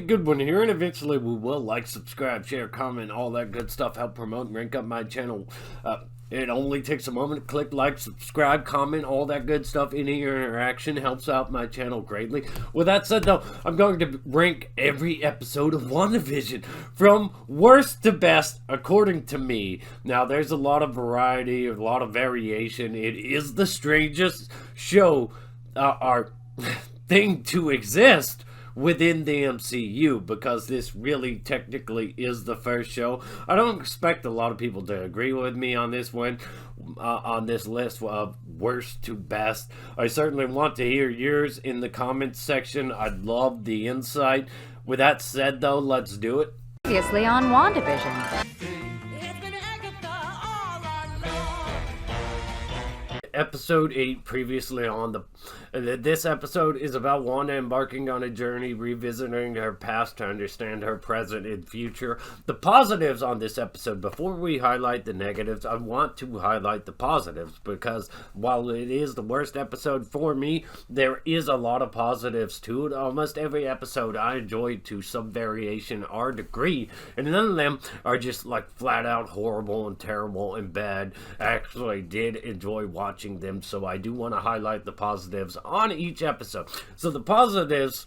good one here, and eventually we will like, subscribe, share, comment, all that good stuff, help promote and rank up my channel. It only takes a moment to click like, subscribe, comment, all that good stuff. Any interaction helps out my channel greatly. With that said, though, I'm going to rank every episode of WandaVision from worst to best, according to me. Now, there's a lot of variety, a lot of variation. It is the strangest show, or thing to exist within the MCU, because this really technically is the first show. I don't expect a lot of people to agree with me on this one, on this list of worst to best. I certainly want to hear yours in the comments section. I'd love the insight. With that said, though, let's do it. Previously on WandaVision. Episode 8, previously on the... This episode is about Wanda embarking on a journey, revisiting her past to understand her present and future. The positives on this episode, before we highlight the negatives, I want to highlight the positives, because while it is the worst episode for me, there is a lot of positives to it. Almost every episode I enjoyed to some variation or degree, and none of them are just like flat out horrible and terrible and bad. I actually did enjoy watching them, so I do want to highlight the positives on each episode. So the positives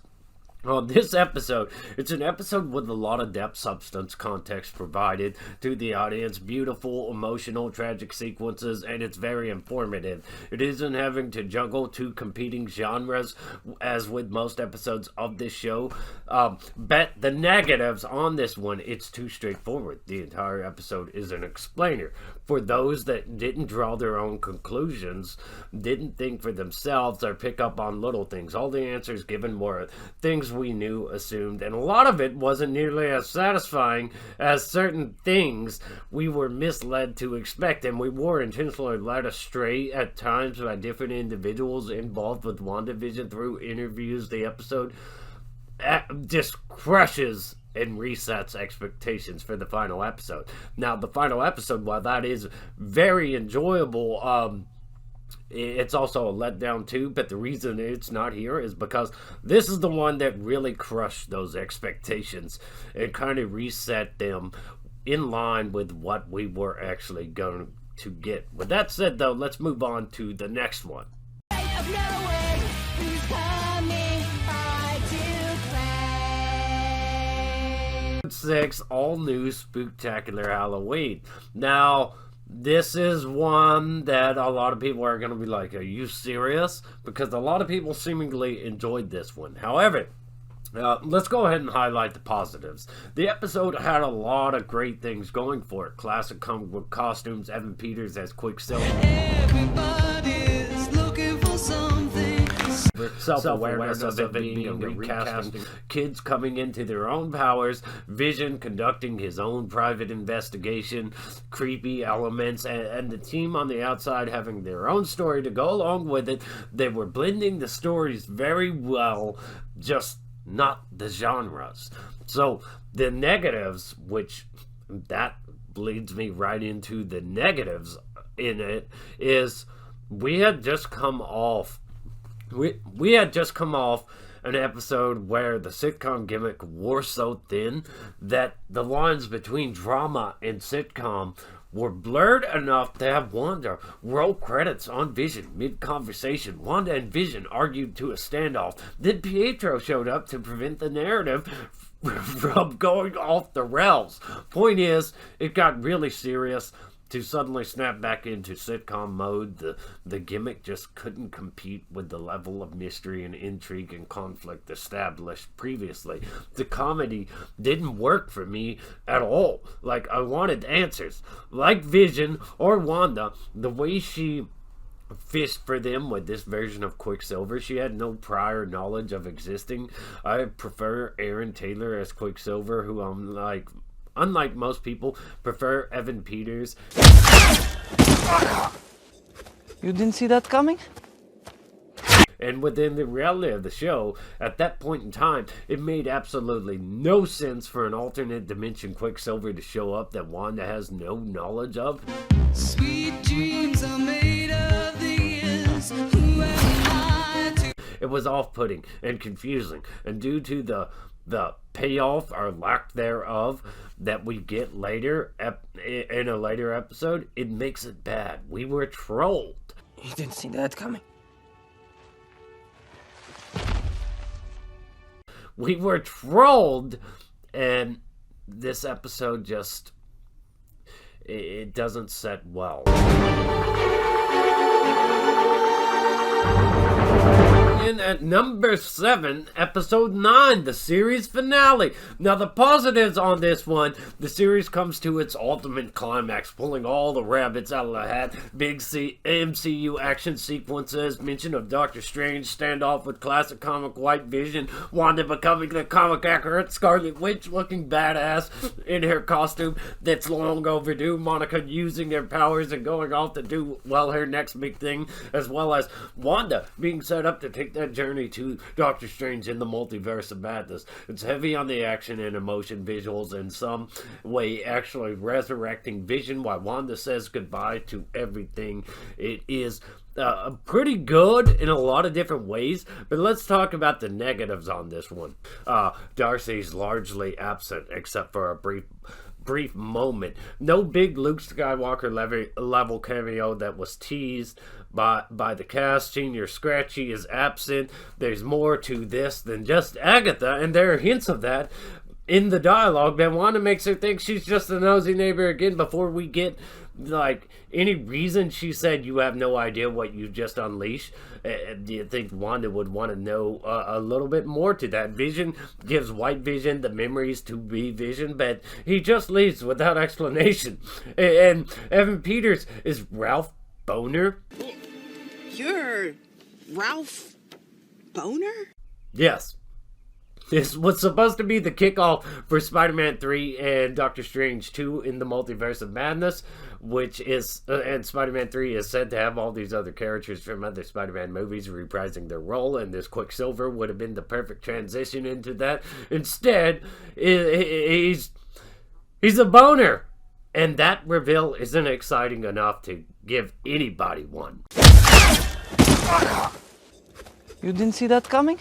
on this episode, it's an episode with a lot of depth, substance, context provided to the audience, beautiful, emotional, tragic sequences, and it's very informative. It isn't having to juggle two competing genres as with most episodes of this show. But the negatives on this one, it's too straightforward. The entire episode is an explainer. For those that didn't draw their own conclusions, didn't think for themselves, or pick up on little things, all the answers given were things we knew, assumed, and a lot of it wasn't nearly as satisfying as certain things we were misled to expect, and we were intentionally led astray at times by different individuals involved with WandaVision through interviews. The episode just crushes and resets expectations for the final episode. Now, the final episode, while that is very enjoyable, it's also a letdown too, but the reason it's not here is because this is the one that really crushed those expectations and kind of reset them in line with what we were actually going to get. With that said, though, let's move on to the next one. 6, all new Spooktacular Halloween. Now, this is one that a lot of people are going to be like, are you serious? Because a lot of people seemingly enjoyed this one. However, let's go ahead and highlight the positives. The episode had a lot of great things going for it. Classic comic book costumes, Evan Peters as Quicksilver. Everybody's looking for something. Self-awareness of it being a recasting, kids coming into their own powers, Vision conducting his own private investigation, creepy elements, and the team on the outside having their own story to go along with it. They were blending the stories very well, just not the genres. So the negatives, which that leads me right into the negatives in it, is we had just come off an episode where the sitcom gimmick wore so thin that the lines between drama and sitcom were blurred enough to have Wanda roll credits on Vision mid-conversation. Wanda and Vision argued to a standoff. Then Pietro showed up to prevent the narrative from going off the rails. Point is, it got really serious. To suddenly snap back into sitcom mode, the gimmick just couldn't compete with the level of mystery and intrigue and conflict established previously. The comedy didn't work for me at all. Like, I wanted answers. Like Vision or Wanda, the way she fished for them with this version of Quicksilver, she had no prior knowledge of existing. I prefer Aaron Taylor as Quicksilver, who unlike most people, prefer Evan Peters. You didn't see that coming? And within the reality of the show, at that point in time, it made absolutely no sense for an alternate dimension Quicksilver to show up that Wanda has no knowledge of. Sweet dreams are made of these. Who am I to... It was off-putting and confusing, and due to the the payoff or lack thereof that we get later in a later episode, it makes it bad. We were trolled. You didn't see that coming. We were trolled, and this episode just, it doesn't set well. In at number 7, episode 9, the series finale. Now, the positives on this one, the series comes to its ultimate climax, pulling all the rabbits out of the hat. Big MCU action sequences, mention of Doctor Strange, standoff with classic comic White Vision, Wanda becoming the comic accurate Scarlet Witch, looking badass in her costume that's long overdue, Monica using her powers and going off to do, well, her next big thing, as well as Wanda being set up to take that journey to Doctor Strange in the Multiverse of Madness. It's heavy on the action and emotion visuals, in some way actually resurrecting Vision while Wanda says goodbye to everything. It is pretty good in a lot of different ways, but let's talk about the negatives on this one. Darcy's largely absent except for a brief moment. No big Luke Skywalker level cameo that was teased by the cast. Senior Scratchy is absent. There's more to this than just Agatha, and there are hints of that in the dialogue. But Wanda makes her think she's just a nosy neighbor again before we get like any reason. She said, "You have no idea what you just unleashed." Do you think Wanda would want to know a little bit more to that? Vision gives White Vision the memories to be Vision, but he just leaves without explanation. And Evan Peters is Ralph Boner. You're Ralph Boner? Yes. This was supposed to be the kickoff for Spider-Man 3 and Doctor Strange 2 in the Multiverse of Madness, which is, and Spider-Man 3 is said to have all these other characters from other Spider-Man movies reprising their role, and this Quicksilver would have been the perfect transition into that. Instead, he's a boner, and that reveal isn't exciting enough to give anybody one. You didn't see that coming?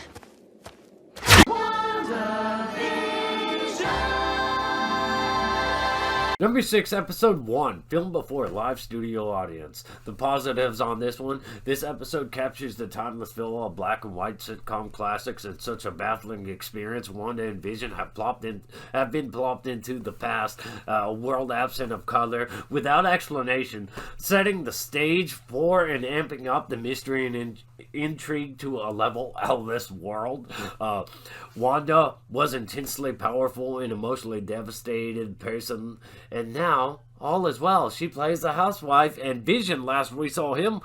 Number 6, episode 1, filmed before a live studio audience. The positives on this one: this episode captures the timeless feel of black and white sitcom classics in such a baffling experience. Wanda and Vision have been plopped into the past, a world absent of color, without explanation, setting the stage for and amping up the mystery and intrigue to a level out of this world. Wanda was intensely powerful and emotionally devastated person, and now all is well. She plays the housewife, and Vision, last we saw him,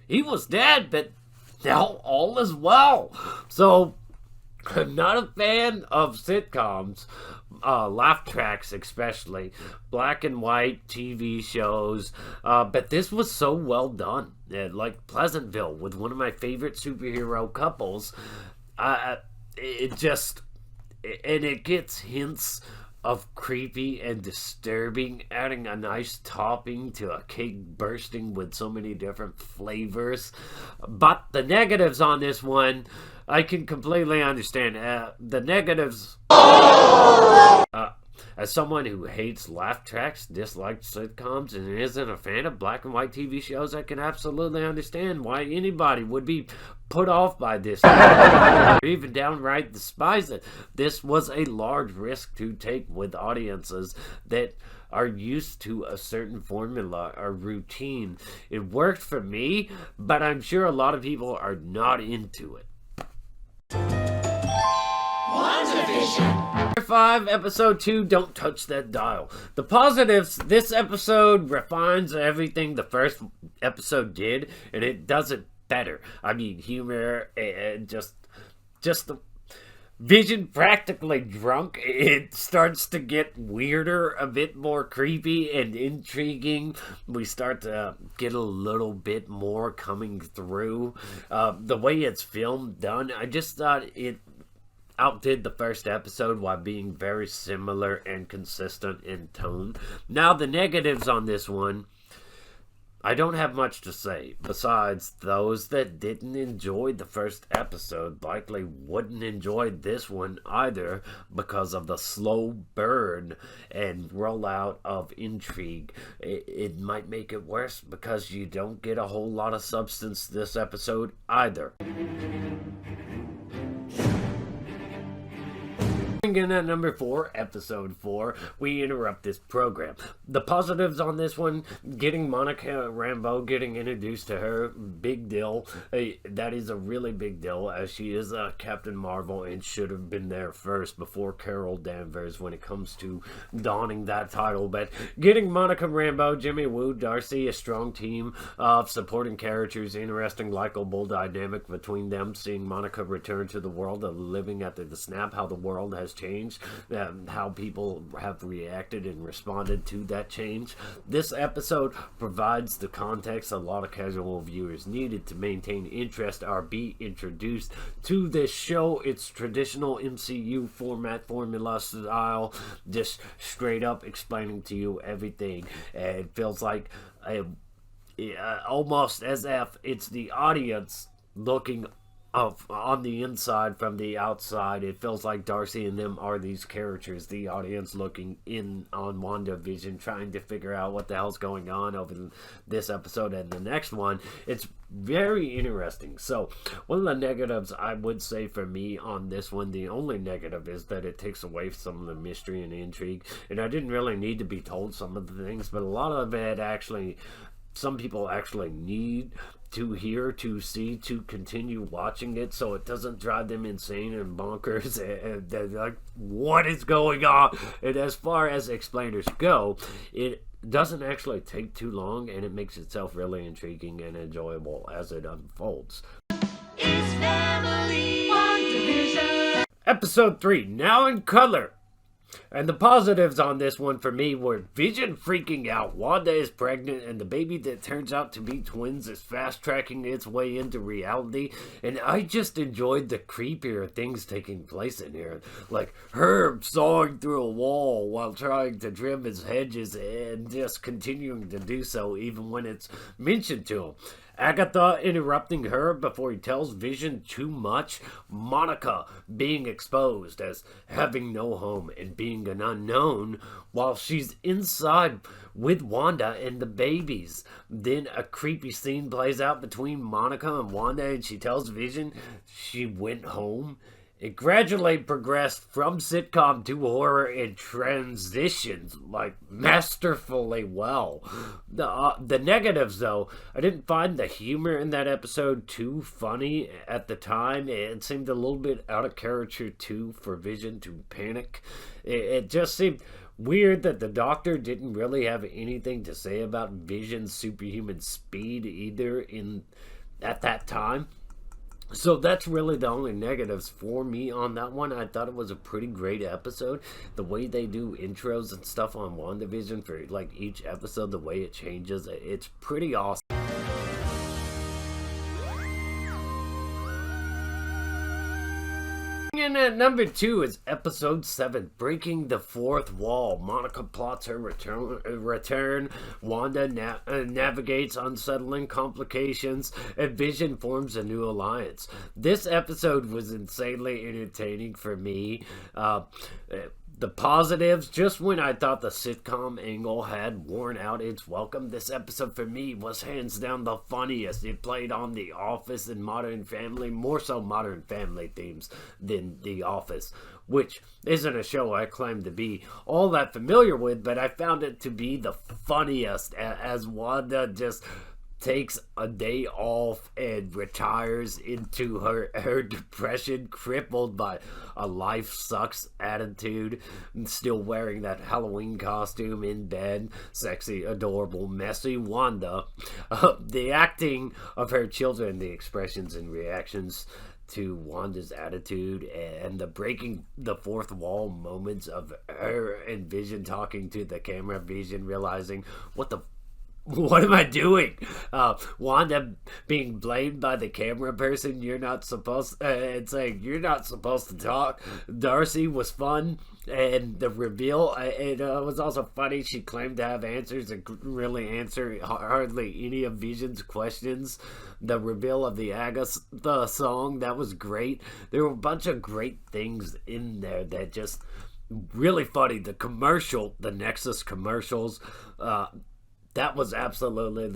he was dead, but now all is well. So, I'm not a fan of sitcoms, laugh tracks especially, black and white TV shows, but this was so well done. Like Pleasantville with one of my favorite superhero couples. It gets hints of creepy and disturbing, adding a nice topping to a cake bursting with so many different flavors. But the negatives on this one, I can completely understand. The negatives, as someone who hates laugh tracks, dislikes sitcoms, and isn't a fan of black and white TV shows, I can absolutely understand why anybody would be put off by this, or even downright despise it. This was a large risk to take with audiences that are used to a certain formula or routine. It worked for me, but I'm sure a lot of people are not into it. WandaVision. 5, episode 2, Don't Touch That Dial. The positives: this episode refines everything the first episode did, and it does it better. I mean, humor and just the Vision practically drunk. It starts to get weirder, a bit more creepy and intriguing. We start to get a little bit more coming through. The way it's filmed, done, I just thought it outdid the first episode while being very similar and consistent in tone. Now, the negatives on this one: I don't have much to say, besides those that didn't enjoy the first episode likely wouldn't enjoy this one either because of the slow burn and rollout of intrigue. It might make it worse because you don't get a whole lot of substance this episode either. In at number 4, episode 4, we interrupt this program. The positives on this one, getting Monica Rambeau, getting introduced to her, big deal. That is a really big deal, as she is Captain Marvel and should have been there first before Carol Danvers when it comes to donning that title. But getting Monica Rambeau, Jimmy Woo, Darcy, a strong team of supporting characters, interesting, likable dynamic between them, seeing Monica return to the world of living after the snap, how the world has changed, how people have reacted and responded to that change. This episode provides the context a lot of casual viewers needed to maintain interest or be introduced to this show. Its traditional MCU formula style, just straight up explaining to you everything. And it feels like almost as if it's the audience looking on the inside from the outside. It feels like Darcy and them are these characters, the audience looking in on WandaVision, trying to figure out what the hell's going on over this episode and the next one. It's very interesting. So one of the negatives I would say for me on this one, the only negative is that it takes away some of the mystery and intrigue, and I didn't really need to be told some of the things, but a lot of it actually, some people actually need to hear, to see, to continue watching it so it doesn't drive them insane and bonkers and they're like, what is going on? And as far as explainers go, it doesn't actually take too long, and it makes itself really intriguing and enjoyable as it unfolds. It's Family WandaVision. Episode 3, now in color. And the positives on this one for me were Vision freaking out. Wanda is pregnant, and the baby that turns out to be twins is fast-tracking its way into reality. And I just enjoyed the creepier things taking place in here. Like Herb sawing through a wall while trying to trim his hedges and just continuing to do so even when it's mentioned to him. Agatha interrupting her before he tells Vision too much. Monica being exposed as having no home and being an unknown while she's inside with Wanda and the babies. Then a creepy scene plays out between Monica and Wanda, and she tells Vision she went home. It gradually progressed from sitcom to horror and transitions like masterfully well. The negatives, though, I didn't find the humor in that episode too funny at the time. It seemed a little bit out of character too for Vision to panic. It just seemed weird that the Doctor didn't really have anything to say about Vision's superhuman speed either at that time. So that's really the only negatives for me on that one. I thought it was a pretty great episode. The way they do intros and stuff on WandaVision for like each episode, the way it changes, it's pretty awesome. And at number 2 is episode 7, Breaking the Fourth Wall. Monica plots her return. Wanda navigates unsettling complications, and Vision forms a new alliance. This episode was insanely entertaining for me. The positives, just when I thought the sitcom angle had worn out its welcome, this episode for me was hands down the funniest. It played on The Office and Modern Family, more so Modern Family themes than The Office, which isn't a show I claim to be all that familiar with, but I found it to be the funniest as Wanda just takes a day off and retires into her depression, crippled by a life sucks attitude, still wearing that Halloween costume in bed. Sexy, adorable, messy Wanda. The acting of her children, the expressions and reactions to Wanda's attitude, and the breaking the fourth wall moments of her and Vision talking to the camera, Vision realizing what the what am I doing? Wanda being blamed by the camera person. You're not supposed. And saying you're not supposed to talk. Darcy was fun, and the reveal. It was also funny. She claimed to have answers and couldn't really answer hardly any of Vision's questions. The reveal of the Agatha song, that was great. There were a bunch of great things in there that just really funny. The commercial, the Nexus commercials. That was absolutely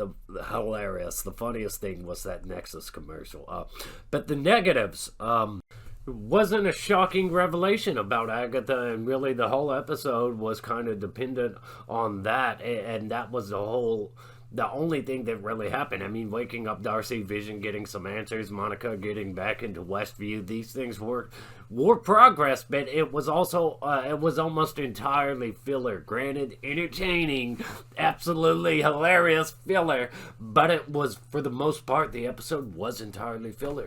hilarious. The funniest thing was that Nexus commercial. But the negatives, wasn't a shocking revelation about Agatha, and really the whole episode was kind of dependent on that, and that was the only thing that really happened. I mean, waking up Darcy, Vision getting some answers, Monica getting back into Westview, these things were progress, but it was also, it was almost entirely filler. Granted, entertaining, absolutely hilarious filler, but it was, for the most part, the episode was entirely filler.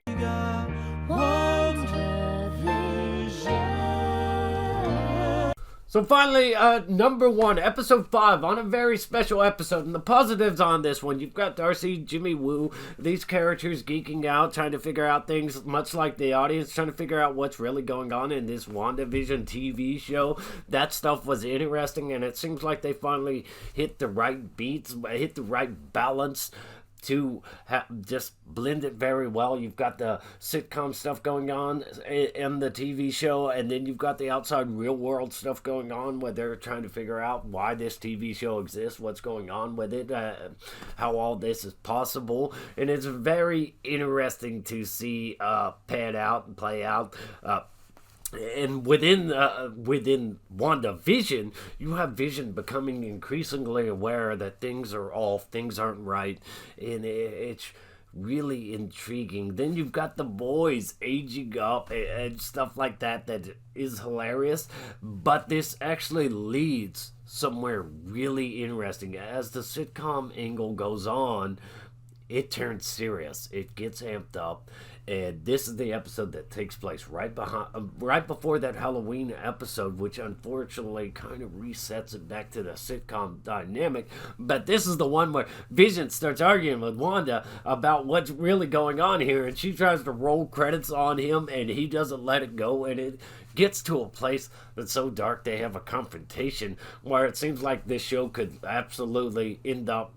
So finally, number 1, episode 5, on a very special episode. And the positives on this one, you've got Darcy, Jimmy Woo, these characters geeking out, trying to figure out things, much like the audience, trying to figure out what's really going on in this WandaVision TV show. That stuff was interesting, and it seems like they finally hit the right beats, hit the right balance to just blend it very well. You've got the sitcom stuff going on in the TV show, and then you've got the outside real world stuff going on where they're trying to figure out why this TV show exists, what's going on with it, how all this is possible. And it's very interesting to see pan out and play out. And within WandaVision, you have Vision becoming increasingly aware that things are off, things aren't right, and it's really intriguing. Then you've got the boys aging up and stuff like that is hilarious, but this actually leads somewhere really interesting. As the sitcom angle goes on, it turns serious, it gets amped up. And this is the episode that takes place right before that Halloween episode, which unfortunately kind of resets it back to the sitcom dynamic. But this is the one where Vision starts arguing with Wanda about what's really going on here, and she tries to roll credits on him, and he doesn't let it go, and it gets to a place that's so dark they have a confrontation where it seems like this show could absolutely end up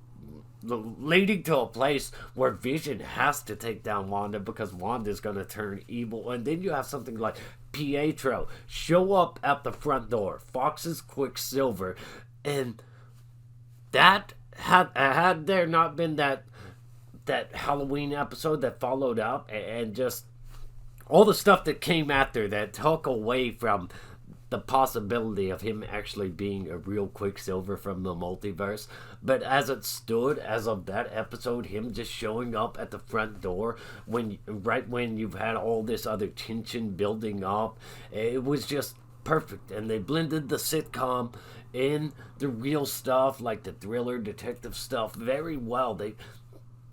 leading to a place where Vision has to take down Wanda because Wanda's going to turn evil. And then you have something like Pietro show up at the front door, Fox's Quicksilver, and that had there not been that Halloween episode that followed up, and just all the stuff that came after that took away from the possibility of him actually being a real Quicksilver from the multiverse. But as it stood, as of that episode, him just showing up at the front door right when you've had all this other tension building up, it was just perfect. And they blended the sitcom in the real stuff, like the thriller detective stuff, very well.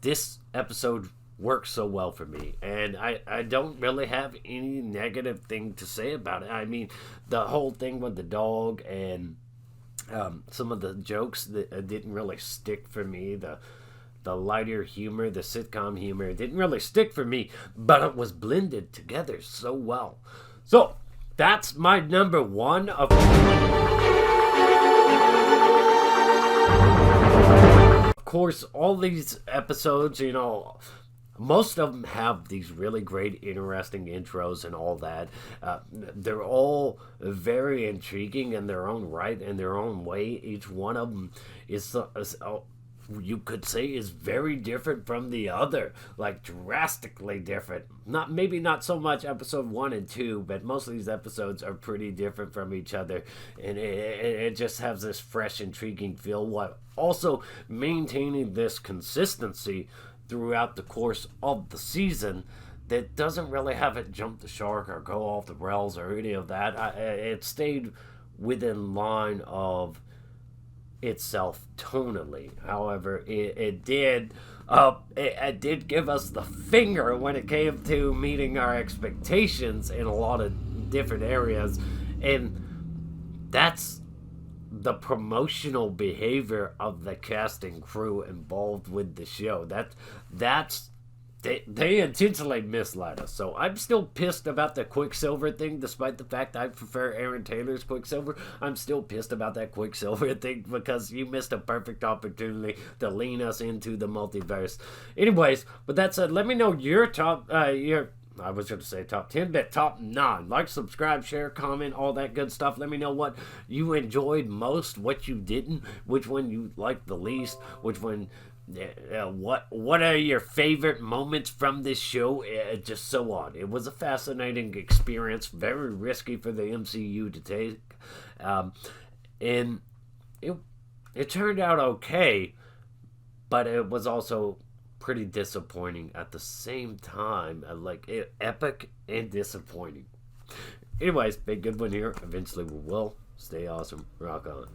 This episode works so well for me, and I don't really have any negative thing to say about it. I mean, the whole thing with the dog and some of the jokes that didn't really stick for me, the lighter humor, the sitcom humor, didn't really stick for me, but it was blended together so well. So that's my number 1 of course, all these episodes, most of them have these really great, interesting intros and all that. They're all very intriguing in their own right, in their own way. Each one of them is you could say, is very different from the other, like drastically different. Maybe not so much episode 1 and 2, but most of these episodes are pretty different from each other, and it just has this fresh, intriguing feel, while also maintaining this consistency throughout the course of the season that doesn't really have it jump the shark or go off the rails or any of that. It stayed within line of itself tonally. However, it did give us the finger when it came to meeting our expectations in a lot of different areas, and that's the promotional behavior of the cast and crew involved with the show. They intentionally misled us. So I'm still pissed about the Quicksilver thing, despite the fact I prefer Aaron Taylor's Quicksilver. I'm still pissed about that Quicksilver thing because you missed a perfect opportunity to lean us into the multiverse. Anyways, with that said, let me know your I was going to say top 10, but top 9. Like, subscribe, share, comment, all that good stuff. Let me know what you enjoyed most, what you didn't, which one you liked the least, which one... what are your favorite moments from this show, just so on. It was a fascinating experience, very risky for the MCU to take, and it turned out okay, but it was also pretty disappointing at the same time, epic and disappointing. Anyways, big good one here. Eventually we will. Stay awesome. Rock on.